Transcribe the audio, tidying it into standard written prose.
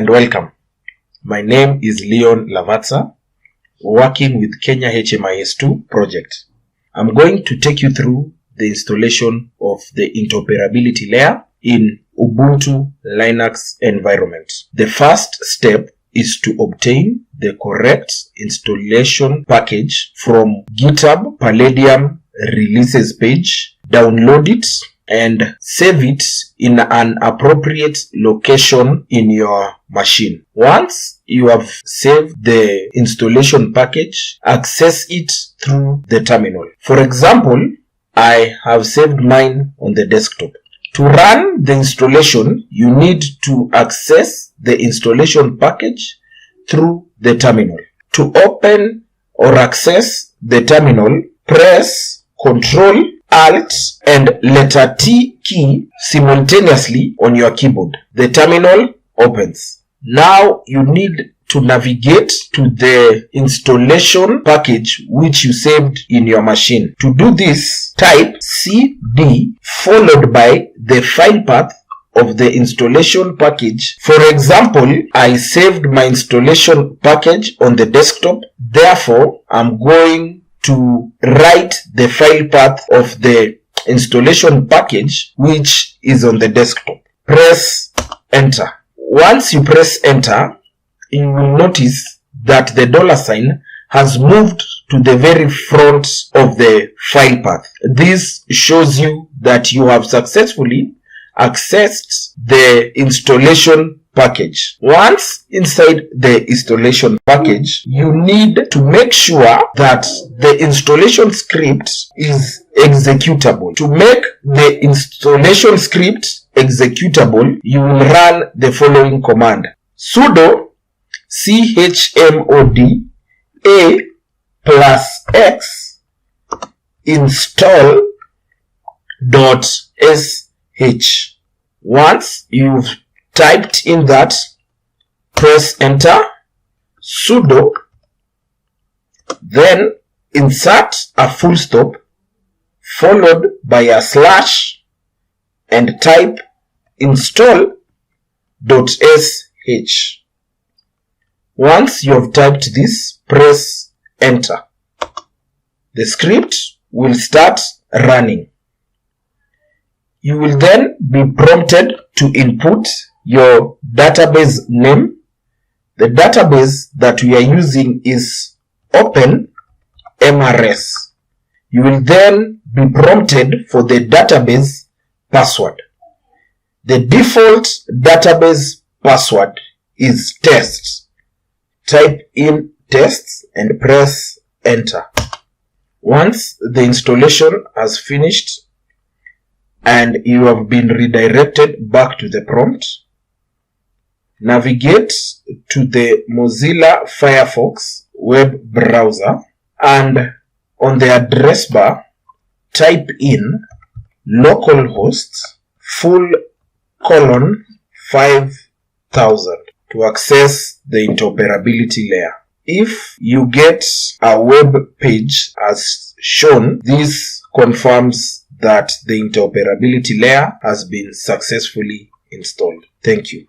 and welcome. My name is Leon Lavatsa, working with Kenya HMIS2 project. I'm going to take you through the installation of the interoperability layer in Ubuntu Linux environment. The first step is to obtain the correct installation package from GitHub Palladium releases page, download it, and save it in an appropriate location in your machine. Once you have saved the installation package, access it through the terminal. For example, I have saved mine on the desktop. To run the installation, you need to access the installation package through the terminal. To open or access the terminal, press Ctrl, Alt and letter T key simultaneously on your keyboard. The terminal opens. Now you need to navigate to the installation package which you saved in your machine. To do this, type CD followed by the file path of the installation package. For example, I saved my installation package on the desktop. Therefore, I'm going to write the file path of the installation package which is on the desktop. Press enter. Once you press enter, you will notice that the $sign has moved to the very front of the file path. This shows you that you have successfully accessed the installation package. Once inside the installation package, you need to make sure that the installation script is executable. To make the installation script executable, you will run the following command: sudo chmod a+x install.sh. Once you've typed in that, press enter, sudo, then insert a full stop followed by a slash and type install.sh. Once you have typed this, press enter. The script will start running. You will then be prompted to input your database name. The database that we are using is OpenMRS. You will then be prompted for the database password. The default database password is test. Type in tests and press enter. Once the installation has finished and you have been redirected back to the prompt, navigate to the Mozilla Firefox web browser and on the address bar type in localhost /5000 to access the interoperability layer. If you get a web page as shown, this confirms that the interoperability layer has been successfully installed. Thank you.